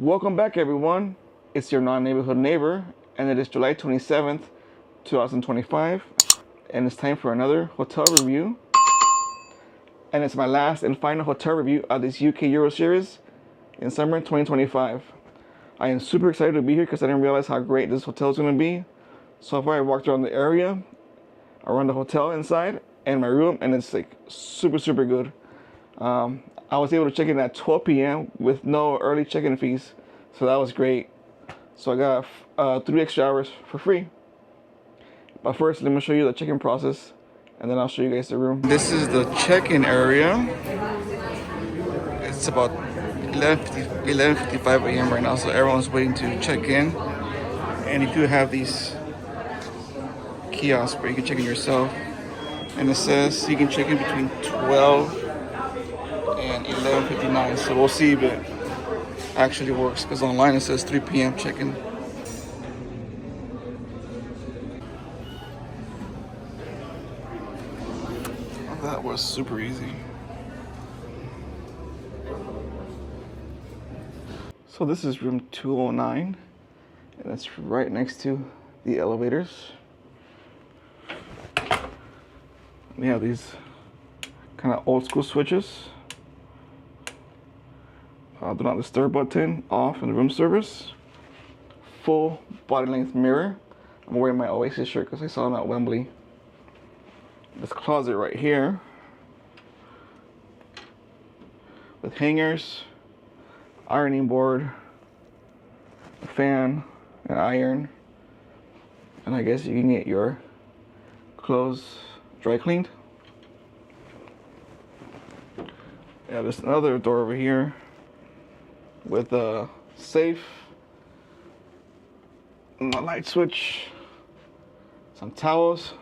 Welcome back, everyone. It's your non-neighborhood neighbor, and it is July 27th, 2025, and it's time for another hotel review. And it's my last and final hotel review of this UK Euro series in summer 2025. I am super excited to be here because I didn't realize how great this hotel is going to be. So far, I walked around the area, around the hotel inside, and my room, and it's like super good. I was able to check in at 12 p.m. with no early check-in fees, so that was great. So I got 3 extra hours for free. But first, let me show you the check-in process, and then I'll show you guys the room. This is the check-in area. It's about 11:55 a.m. right now, so everyone's waiting to check in. And you do have these kiosks where you can check in yourself. And it says you can check in between 12 and 11:59. So we'll see if it actually works, because online it says 3 p.m. check-in. That was super easy. So this is room 209, and it's right next to the elevators. We have these kind of old school switches. Do not disturb button off in the room service. Full body length mirror. I'm wearing my Oasis shirt because I saw them at Wembley. This closet right here with hangers, ironing board, a fan, an iron, and I guess you can get your clothes dry cleaned. Yeah, there's another door over here with a safe, and a light switch, some towels,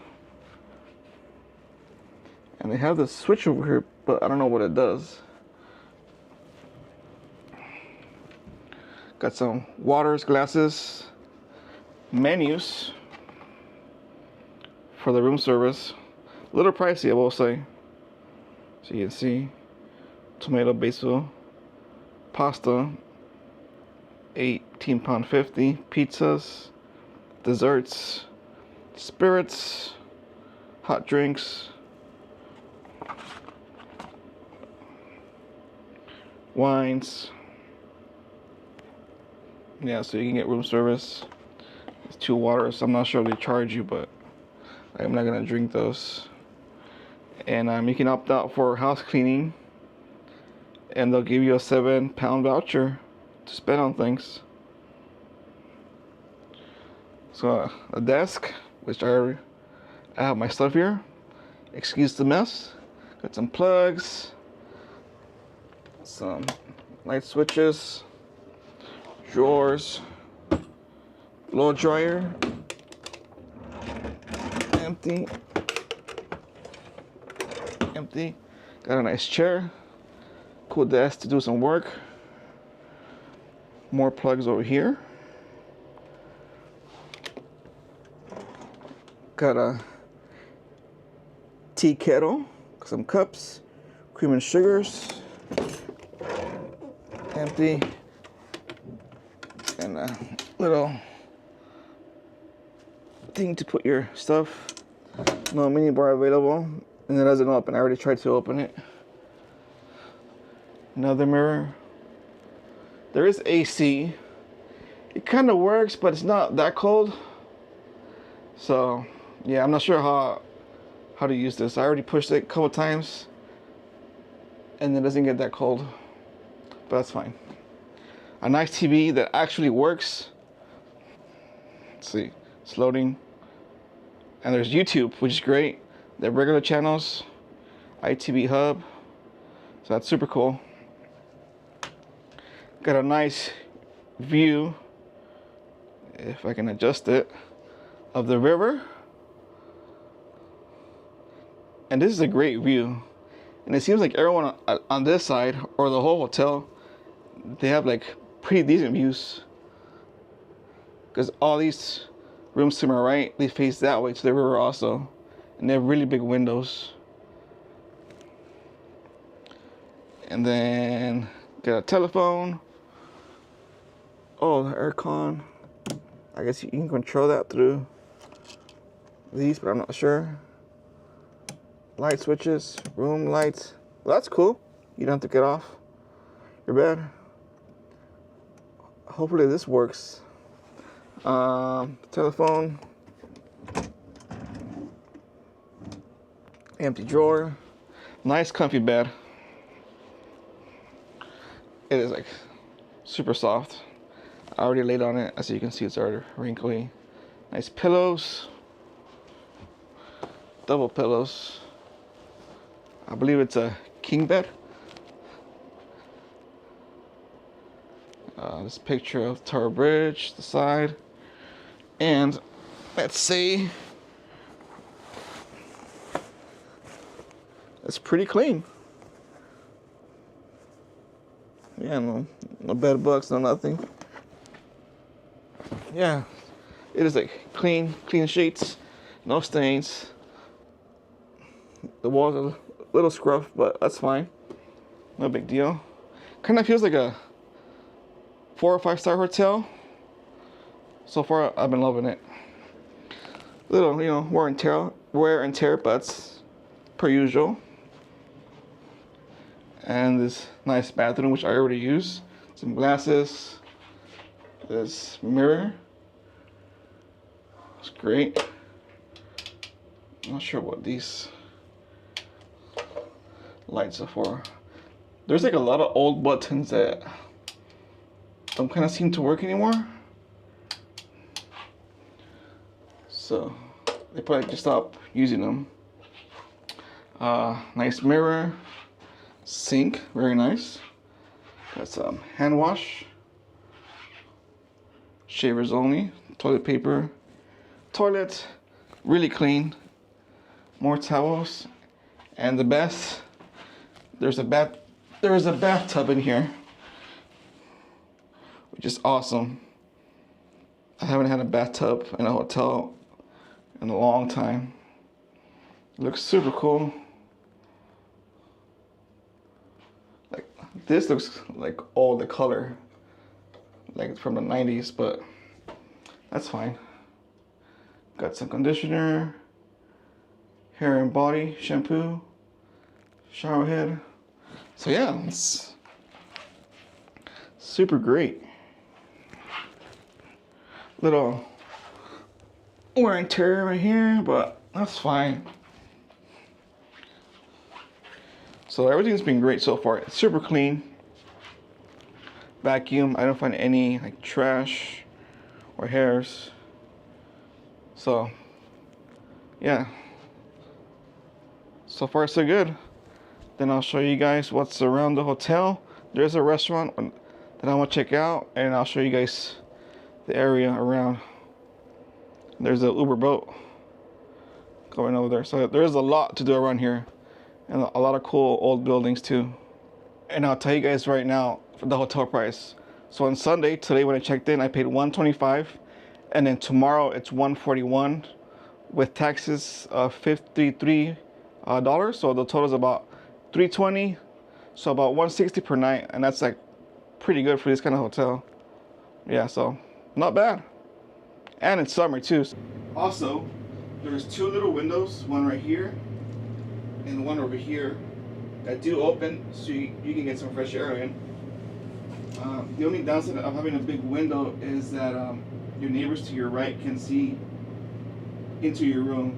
and they have this switch over here, but I don't know what it does. Got some waters, glasses, menus for the room service. A little pricey, I will say. So you can see tomato basil pasta, £18.50, pizzas, desserts, spirits, hot drinks, wines. Yeah, so you can get room service. It's 2 waters. I'm not sure if they charge you, but I'm not gonna drink those. And you can opt out for house cleaning, and they'll give you a £7 voucher to spend on things. So a desk, which I have my stuff here. Excuse the mess. Got some plugs, some light switches, drawers, blow dryer, empty. Got a nice chair, cool desk to do some work. More plugs over here. Got a tea kettle, some cups, cream and sugars, empty, and a little thing to put your stuff. No mini bar available, and it doesn't open. I already tried to open it. Another mirror. There is AC. It kind of works, but it's not that cold. So yeah, I'm not sure how to use this. I already pushed it a couple times, and it doesn't get that cold, but that's fine. A nice TV that actually works. Let's see, it's loading. And there's YouTube, which is great. They have regular channels, ITV Hub, so that's super cool. Got a nice view, if I can adjust it, of the river. And this is a great view. And it seems like everyone on this side, or the whole hotel, they have like pretty decent views. Because all these rooms to my right, they face that way to the river also. And they have really big windows. And then got a telephone, Oh, the aircon. I guess you can control that through these, but I'm not sure. Light switches, room lights. Well, that's cool. You don't have to get off your bed. Hopefully this works. Telephone. Empty drawer. Nice comfy bed. It is like super soft. I already laid on it. As you can see, it's already wrinkly. Nice pillows. Double pillows. I believe it's a king bed. This picture of Tower Bridge, the side. And let's see. It's pretty clean. Yeah, no bed bugs, no nothing. Yeah, it is like clean sheets, no stains. The walls are a little scruffed, but that's fine. No big deal. Kind of feels like a 4 or 5 star hotel. So far, I've been loving it. Little, wear and tear, but it's per usual. And this nice bathroom, which I already use. Some glasses. This mirror. It's great. I'm not sure what these lights are for. There's like a lot of old buttons that don't kind of seem to work anymore. So they probably just stopped using them. Nice mirror. Sink, very nice. Got some hand wash. Shavers only. Toilet paper. Toilet, really clean. More towels. And the best, there's a bathtub in here, which is awesome. I haven't had a bathtub in a hotel in a long time. It looks super cool. Like this looks like all the color, like from the 90s, but that's fine. Got some conditioner, hair and body shampoo, shower head. So yeah, it's super great. Little wear and tear right here, but that's fine. So everything's been great so far. It's super clean. Vacuum, I don't find any like trash or hairs. So yeah, so far so good. Then I'll show you guys what's around the hotel. There's a restaurant that I want to check out, and I'll show you guys the area around. There's an Uber boat going over there. So there's a lot to do around here, and a lot of cool old buildings too. And I'll tell you guys right now for the hotel price. So on Sunday, today when I checked in, I paid $125, and then tomorrow it's $141 with taxes of $53. So the total is about $320, so about $160 per night, and that's like pretty good for this kind of hotel. Yeah, so not bad. And it's summer too. Also, there's 2 little windows, one right here and one over here, that do open, so you can get some fresh air in. The only downside of having a big window is that your neighbors to your right can see into your room,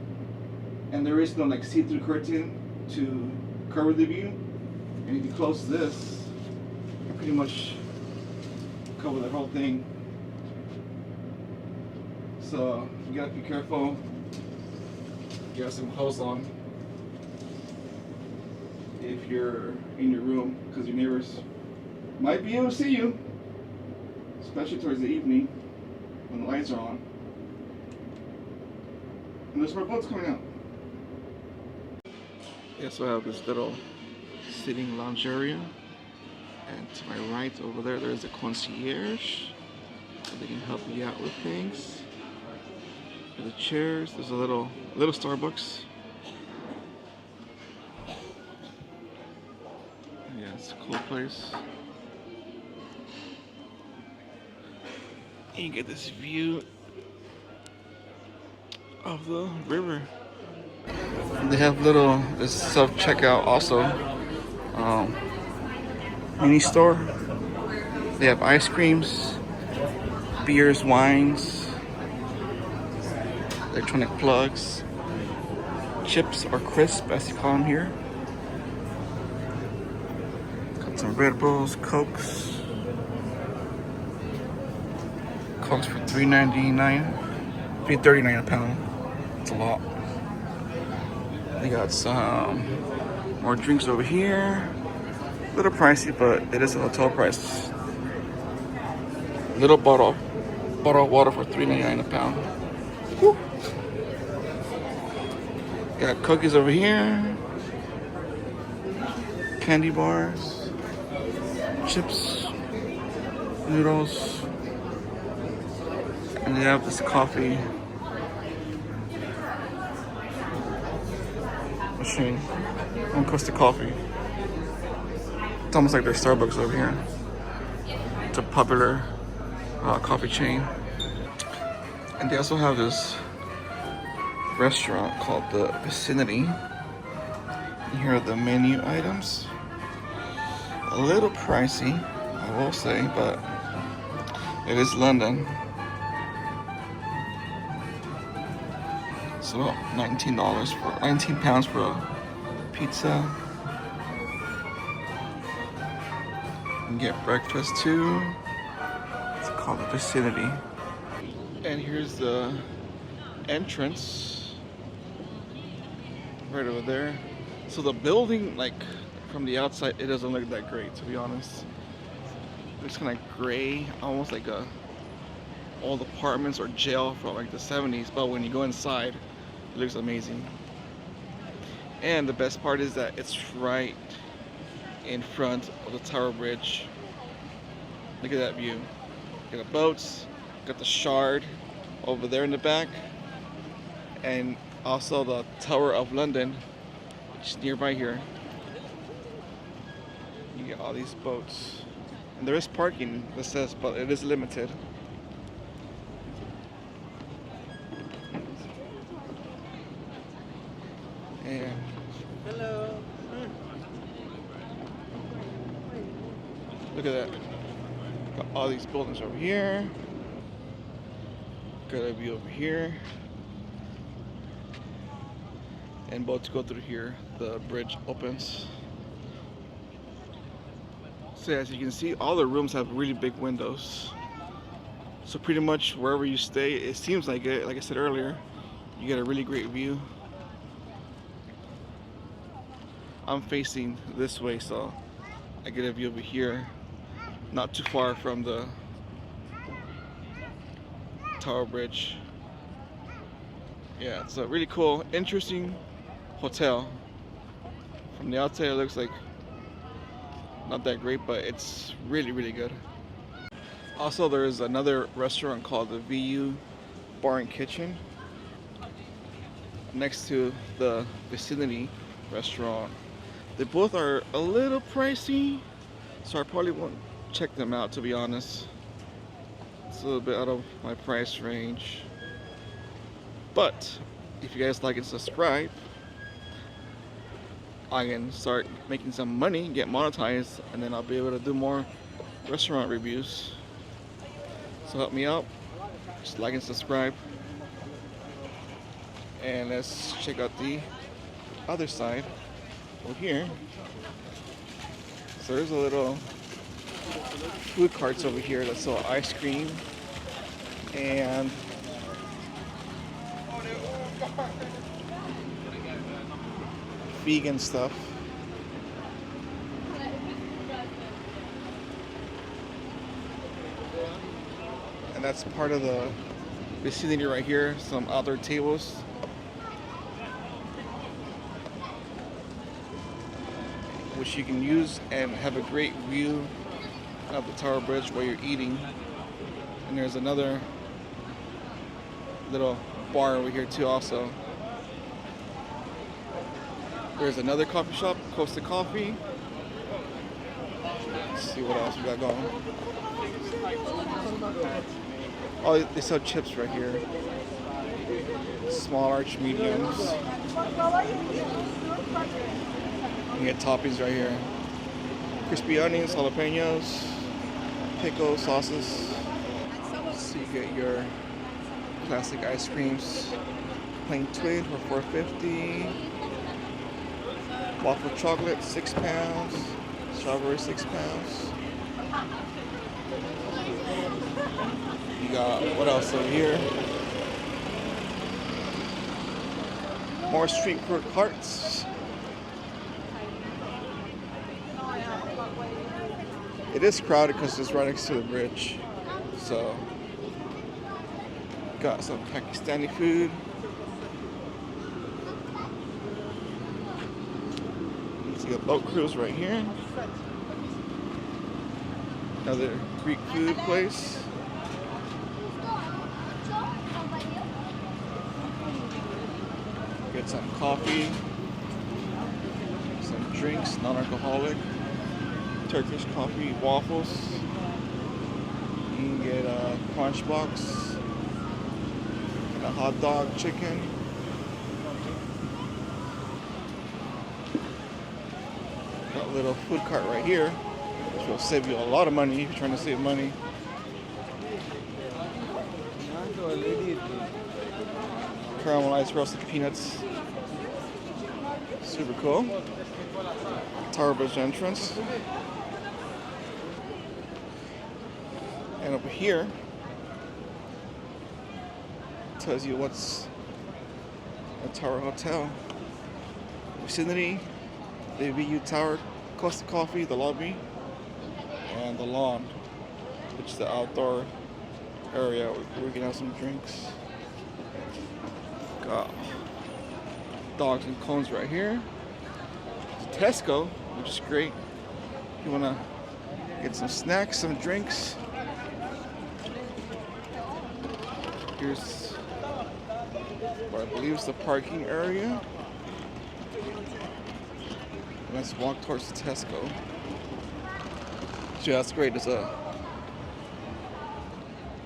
and there is no like see-through curtain to cover the view. And if you close this, you pretty much cover the whole thing. So you gotta be careful. You have some hose on if you're in your room, because your neighbors might be able to see you, especially towards the evening when the lights are on. And there's more boats coming out. Yeah, so I have this little sitting lounge area, and to my right over there, there's a concierge, so they can help you out with things. For the chairs, there's a little Starbucks. Yeah, it's a cool place. You get this view of the river. They have this self checkout also. Um, Mini store. They have ice creams, beers, wines, electronic plugs, chips or crisp as you call them here. Got some Red Bulls, Cokes. Cokes for $3.99, $3.39 a pound. It's a lot. They got some more drinks over here. A little pricey, but it is a hotel price. Little bottle of water for $3.99 a pound. Woo. Got cookies over here, candy bars, chips, noodles, and they have this coffee machine. One Costa Coffee. It's almost like their Starbucks over here. It's a popular coffee chain. And they also have this restaurant called the Vicinity. And here are the menu items. A little pricey, I will say, but it is London. It's about £19 for a pizza. You can get breakfast too. It's called the Vicinity. And here's the entrance right over there. So the building, like from the outside, it doesn't look that great, to be honest. It looks kind of gray, almost like old apartments or jail from like the 70s. But when you go inside, it looks amazing. And the best part is that it's right in front of the Tower Bridge. Look at that view. Got the boats, got the Shard over there in the back, and also the Tower of London, which is nearby here. You get all these boats. And there is parking, it says, but it is limited. And hello. Look at that. Got all these buildings over here. Got a view over here. And boats go through here. The bridge opens. So as you can see, all the rooms have really big windows. So pretty much wherever you stay, it seems like it, like I said earlier, you get a really great view. I'm facing this way, so I get a view over here, not too far from the Tower Bridge. Yeah, it's a really cool, interesting hotel. From the outside, it looks like not that great, but it's really, really good. Also, there's another restaurant called the VU Bar and Kitchen next to the Vicinity restaurant. They both are a little pricey, so I probably won't check them out, to be honest. It's a little bit out of my price range. But if you guys like and subscribe, I can start making some money, get monetized, and then I'll be able to do more restaurant reviews. So help me out, just like and subscribe. And let's check out the other side over here. So there's a little food carts over here that sell ice cream and vegan stuff. And that's part of the vicinity right here, some outdoor tables. Which you can use and have a great view of the Tower Bridge while you're eating. And there's another little bar over here too also. There's another coffee shop, Costa Coffee. Let's see what else we got going. Oh, they sell chips right here. Small, large, mediums. You get toppings right here. Crispy onions, jalapenos, pickles, sauces. So you get your classic ice creams. Plain twin for $4.50. Waffle chocolate, 6 pounds. Strawberry, 6 pounds. You got, what else over here? More street food carts. It is crowded because it's right next to the bridge. So, got some Pakistani food. You see a boat cruise right here. Another Greek food place. Get some coffee, some drinks, non-alcoholic, Turkish coffee, waffles. You can get a crunch box, and a hot dog, chicken. Got a little food cart right here, which will save you a lot of money if you're trying to save money. Caramelized roasted peanuts. Super cool. Tower Bridge entrance. And over here tells you what's a Tower Hotel. Vicinity, the VU Tower, Costa Coffee, the lobby, and the lawn, which is the outdoor area where we can have some drinks. Got dogs and cones right here. It's Tesco, which is great. If you want to get some snacks, some drinks. Here's what I believe is the parking area. Let's walk towards the Tesco. So yeah, that's great. There's a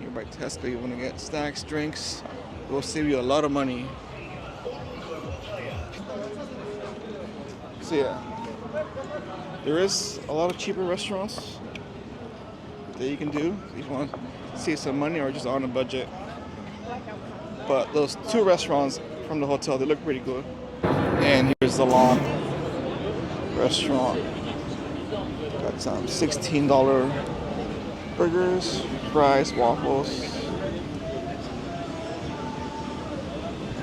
nearby Tesco. You want to get snacks, drinks. It will save you a lot of money. So yeah, there is a lot of cheaper restaurants that you can do if you want to save some money or just on a budget. But those two restaurants from the hotel, they look pretty good. And here's the lawn restaurant. Got some $16 burgers, fries, waffles.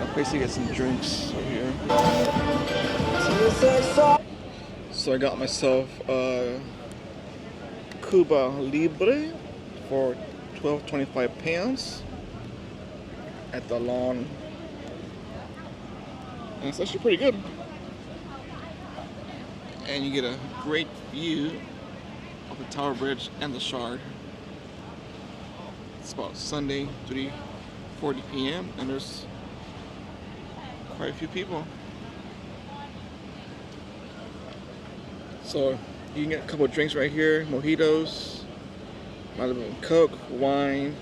A place to get some drinks over here. So I got myself a Cuba Libre for £12.25 at the lawn. And it's actually pretty good. And you get a great view of the Tower Bridge and the Shard. It's about Sunday, 3:40 p.m. and there's quite a few people. So you can get a couple of drinks right here, mojitos, Malibu and Coke, wine,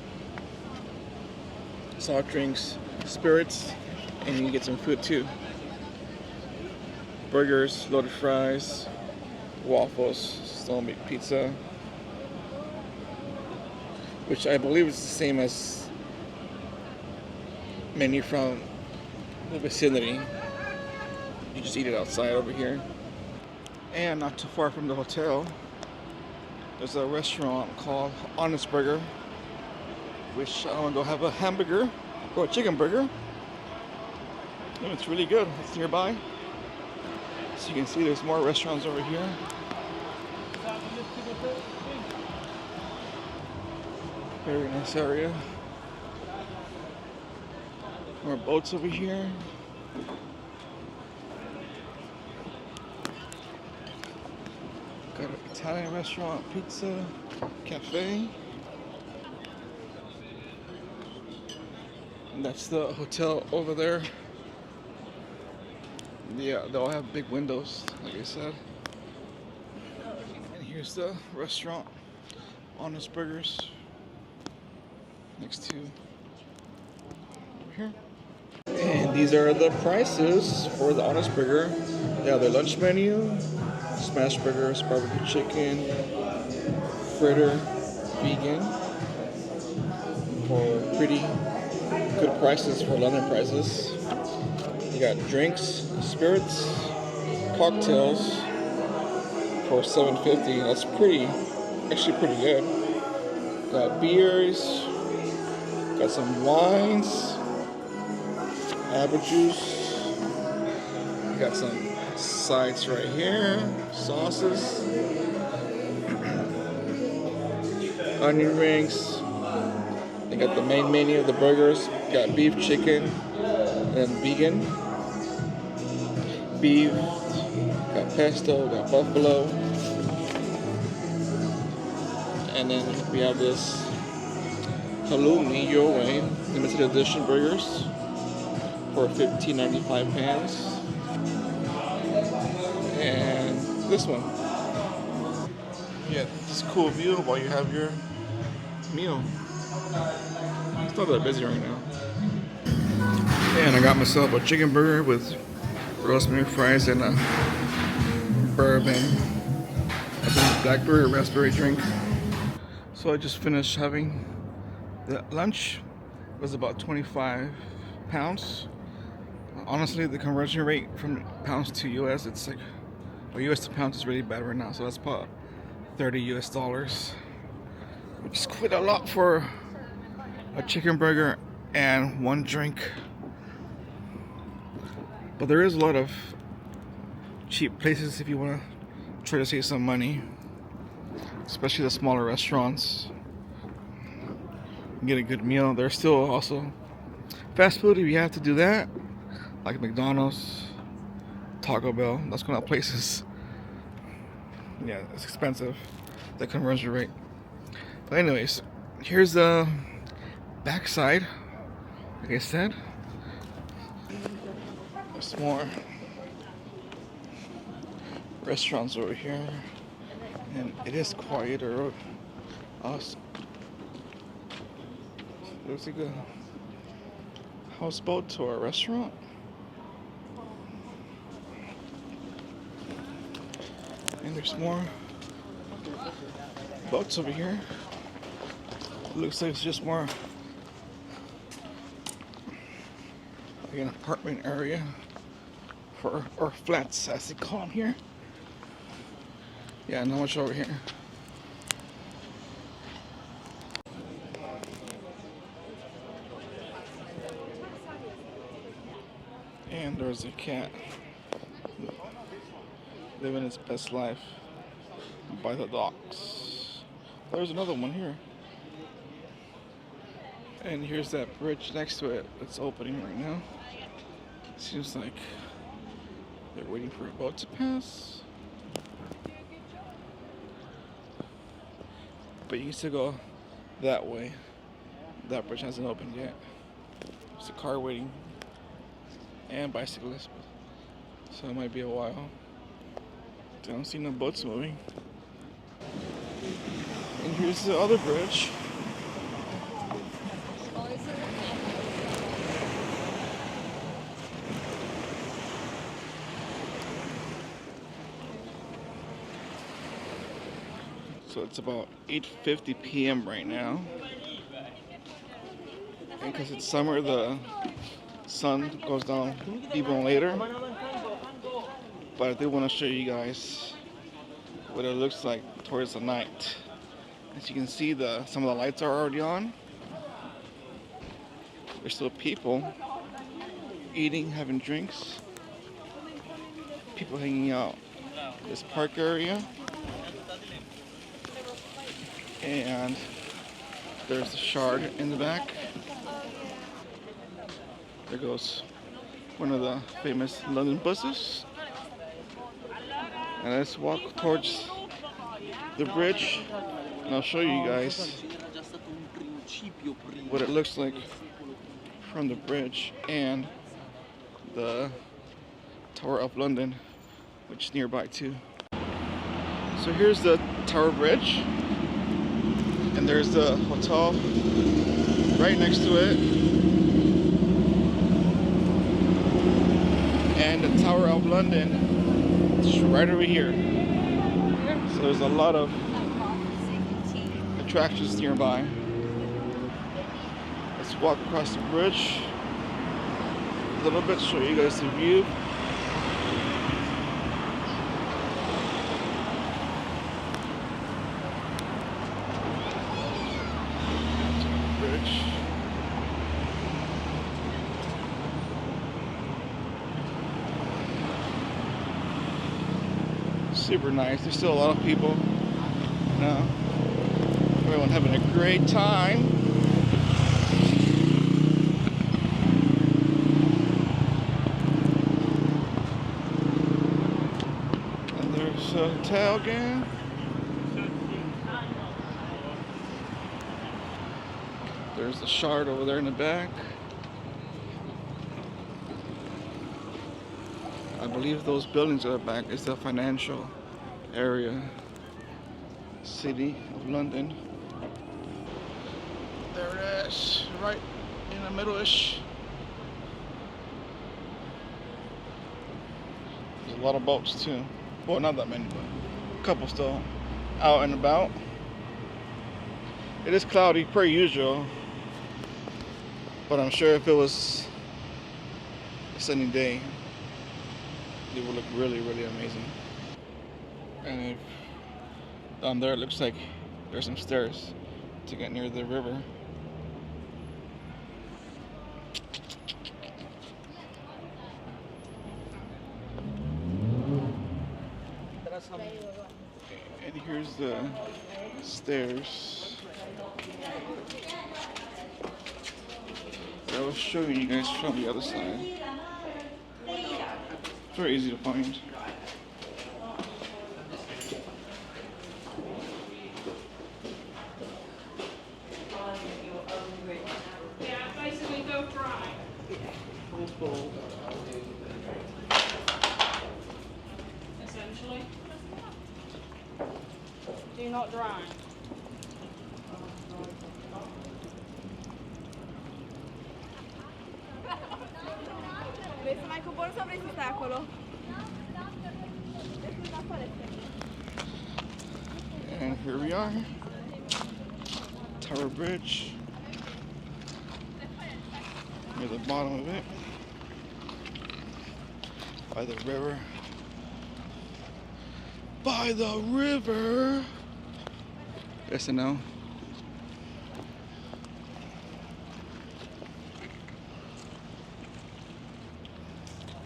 soft drinks, spirits, and you can get some food too. Burgers, loaded fries, waffles, stone meat pizza, which I believe is the same as menu from the Vicinity. You just eat it outside over here. And not too far from the hotel, there's a restaurant called Honest Burger, which I want to go have a hamburger or a chicken burger. And it's really good. It's nearby. So you can see there's more restaurants over here. Very nice area. More boats over here. Got an Italian restaurant, pizza, cafe. And that's the hotel over there. Yeah, they all have big windows, like I said. And here's the restaurant, Honest Burgers. next to here. And these are the prices for the Honest Burger. They have their lunch menu, smash burgers, barbecue chicken, fritter, vegan, for pretty good prices for London prices. You got drinks, spirits, cocktails for $7.50. That's actually pretty good. Got beers, got some wines, apple juice. Got some sides right here, sauces, onion rings. They got the main menu of the burgers. Got beef, chicken, and vegan. Beef, got pesto, got buffalo. And then we have this halloumi your way limited edition burgers for £15.95. And this one. Yeah, this cool view while you have your meal. It's not that busy right now. And I got myself a chicken burger with rosemary fries and a bourbon, a blackberry raspberry drink. So I just finished having the lunch. It was about 25 pounds. Honestly, the conversion rate from pounds to US, it's like, well, US to pounds is really bad right now. So that's about $30 US, which is quite a lot for a chicken burger and one drink. But there is a lot of cheap places if you want to try to save some money, especially the smaller restaurants. Get a good meal. There's still also fast food if you have to do that, like McDonald's, Taco Bell, those kind of places. Yeah, it's expensive, the conversion rate. But anyways, here's the backside. Like I said, there's more restaurants over here, and it is quieter. Awesome. There's like a houseboat to our restaurant. And there's more boats over here. It looks like it's just more like an apartment area for, or flats as they call them here. Yeah, not much over here. And there's a cat living its best life by the docks. There's another one here. And here's that bridge next to it that's opening right now. Seems like they're waiting for a boat to pass. But you can still go that way. That bridge hasn't opened yet. There's a car waiting and bicyclists. So it might be a while. I don't see no boats moving. And here's the other bridge. So it's about 8:50 p.m. right now. And because it's summer, the sun goes down even later. But I do want to show you guys what it looks like towards the night. As you can see, some of the lights are already on. There's still people eating, having drinks. People hanging out in this park area. And there's the Shard in the back. There goes one of the famous London buses. And let's walk towards the bridge, and I'll show you guys what it looks like from the bridge and the Tower of London, which is nearby too. So here's the Tower Bridge, and there's the hotel right next to it. And the Tower of London is right over here. So there's a lot of attractions nearby. Let's walk across the bridge a little bit, show you guys the view. Bridge. Super nice. There's still a lot of people. Now, everyone having a great time. And there's a hotel again. There's the shard over there in the back. I believe those buildings are back. It's the financial area, city of London. There it is, right in the middle-ish. There's a lot of boats too. Well, not that many, but a couple still out and about. It is cloudy per usual, but I'm sure if it was a sunny day, it would look really, really amazing. And if down there, it looks like there's some stairs to get near the river. And here's the stairs. I was showing you guys from the other side. It's very easy to find. Essentially. Do not dry. And here we are, Tower Bridge, near the bottom of it, by the river. By the river! Yes and no.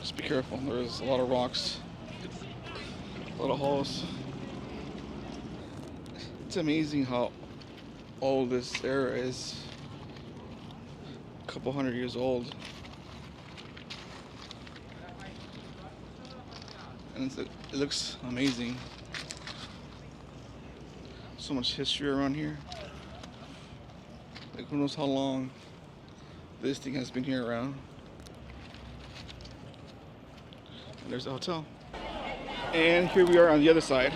Just be careful, there's a lot of rocks, a lot of holes. It's amazing how old this area is. A couple hundred years old. And it looks amazing. So much history around here. Like, who knows how long this thing has been here around. And there's the hotel. And here we are on the other side.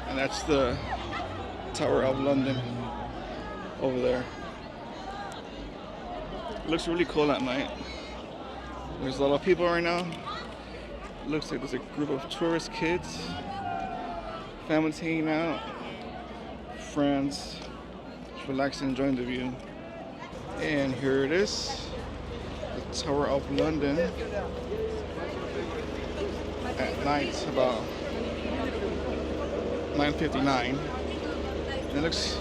And that's the Tower of London over there. It looks really cool at night. There's a lot of people right now. It looks like there's a group of tourist kids, families hanging out, friends, just relaxing, enjoying the view. And here it is, the Tower of London at night, about 9:59. It looks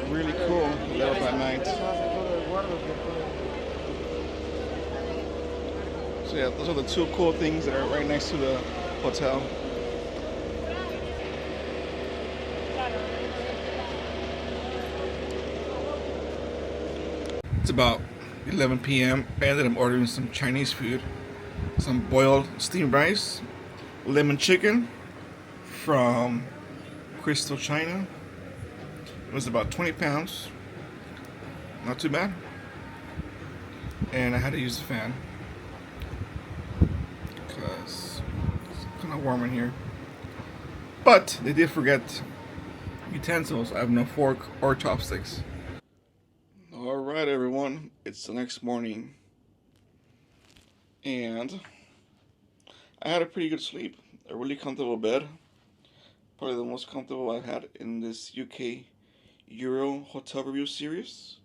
really cool lit up at night. So yeah, those are the two cool things that are right next to the hotel. It's about 11 p.m. I ended up ordering some Chinese food, some boiled steamed rice, lemon chicken from Crystal China. It was about 20 pounds, not too bad. And I had to use the fan because it's kind of warm in here. But they did forget utensils. I have no fork or chopsticks. All right, everyone. It's the next morning, and I had a pretty good sleep. A really comfortable bed. Probably the most comfortable I've had in this UK Euro hotel review series.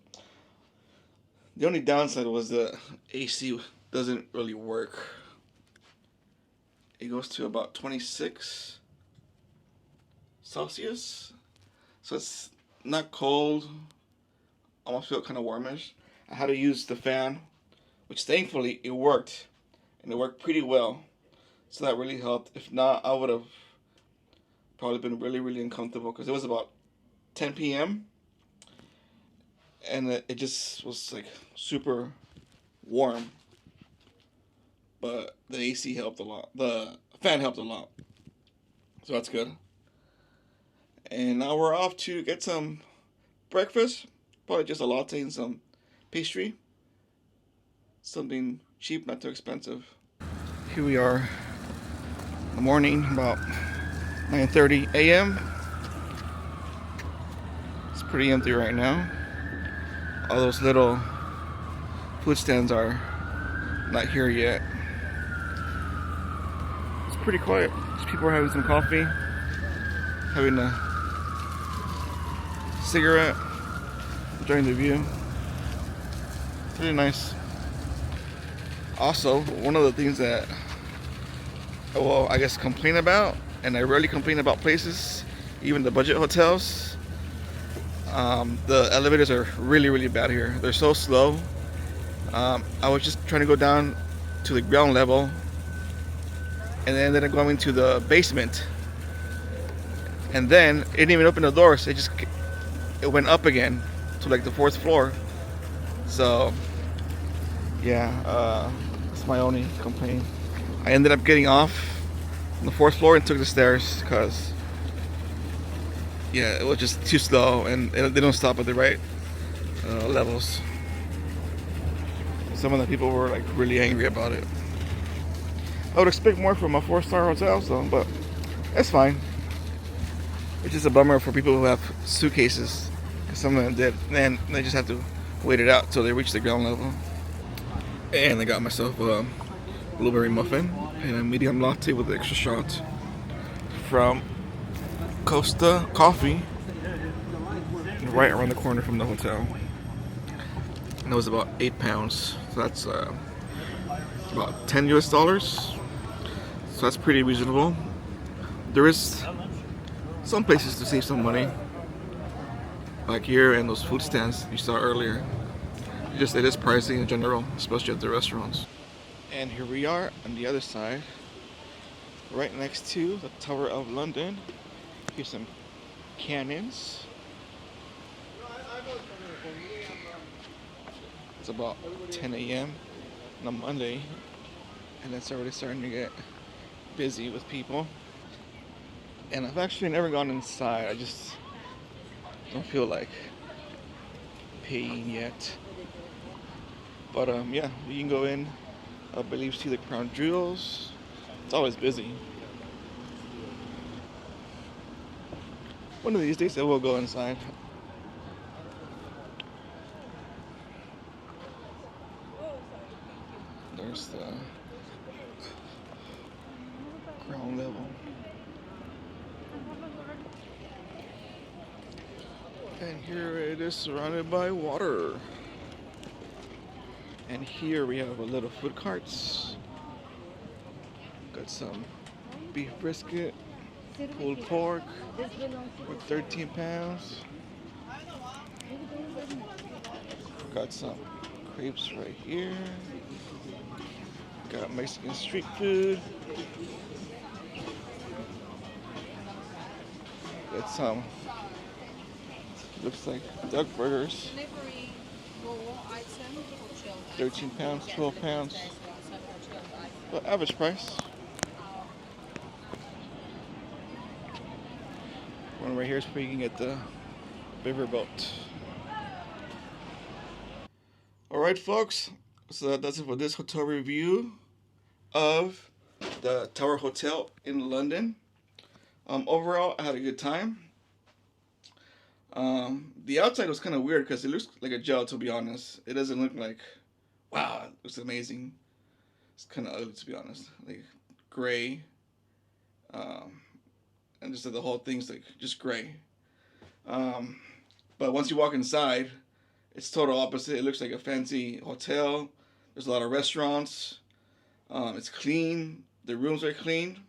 The only downside was the AC doesn't really work. It goes to about 26 Celsius, so it's not cold. Almost feel kind of warmish. I had to use the fan, which thankfully it worked, and it worked pretty well. So that really helped. If not, I would have probably been really, really uncomfortable because it was about 10 p.m. and it just was like super warm. But the AC helped a lot. The fan helped a lot. So that's good. And now we're off to get some breakfast. Probably just a latte and some pastry. Something cheap, not too expensive. Here we are in the morning, about 9:30 a.m. It's pretty empty right now. All those little food stands are not here yet. It's pretty quiet. Just people are having some coffee, having a cigarette, enjoying the view. It's really nice. Also, one of the things that, well, I guess complain about, and I rarely complain about places, even the budget hotels, the elevators are really, really bad here. They're so slow. I was just trying to go down to the ground level, and then ended up going to the basement. And then it didn't even open the doors. It went up again to like the 4th floor. So yeah, that's my only complaint. I ended up getting off on the 4th floor and took the stairs because yeah, it was just too slow, and they don't stop at the right levels. Some of the people were like really angry about it. I would expect more from a 4-star hotel, so, but it's fine. It's just a bummer for people who have suitcases, because some of them did, and they just have to wait it out till they reach the ground level. And I got myself a blueberry muffin and a medium latte with an extra shot from Costa Coffee, right around the corner from the hotel. And it was about £8, so that's about $10 US. So that's pretty reasonable. There is some places to save some money, like here and those food stands you saw earlier. It is pricey in general, especially at the restaurants. And here we are on the other side, right next to the Tower of London. Here's some cannons. It's about 10 a.m. on a Monday, and it's already starting to get busy with people. And I've actually never gone inside. I just don't feel like paying yet. But yeah, you can go in. I believe see the crown jewels. It's always busy. One of these days I will go inside. There's the ground level. And here it is surrounded by water. And here we have a little food carts. Got some beef brisket, pulled pork for £13. Got some crepes right here. Got Mexican street food. Got some, looks like duck burgers. £13, £12. But average price. One right here is where you can get the riverboat. Alright folks, so that's it for this hotel review of the Tower Hotel in London. Overall, I had a good time. The outside was kind of weird because it looks like a gel, to be honest. It doesn't look like, wow, it looks amazing. It's kind of ugly, to be honest. Like gray, um, and just like the whole thing's like just gray. Um, but once you walk inside, it's total opposite. It looks like a fancy hotel. There's a lot of restaurants. It's clean. The rooms are clean.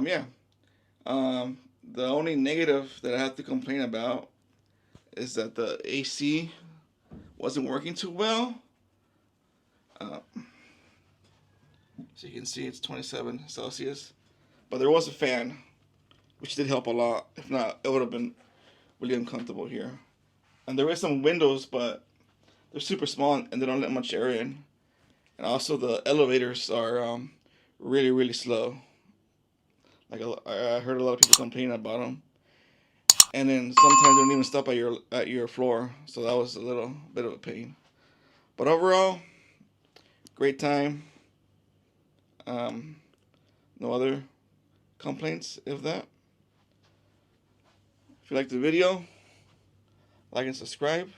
Yeah. The only negative that I have to complain about is that the AC wasn't working too well. Uh, so you can see it's 27 Celsius. But there was a fan, which did help a lot. If not, it would have been really uncomfortable here. And there is some windows, but they're super small and they don't let much air in. And also the elevators are really, really slow. Like I heard a lot of people complaining about them. And then sometimes they don't even stop at your floor, so that was a little bit of a pain. But overall, great time. Um, no other complaints if that. If you like the video, like and subscribe.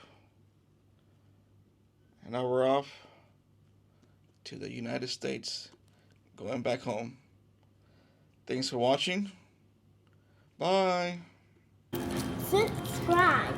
And now we're off to the United States, going back home. Thanks for watching. Bye. Subscribe.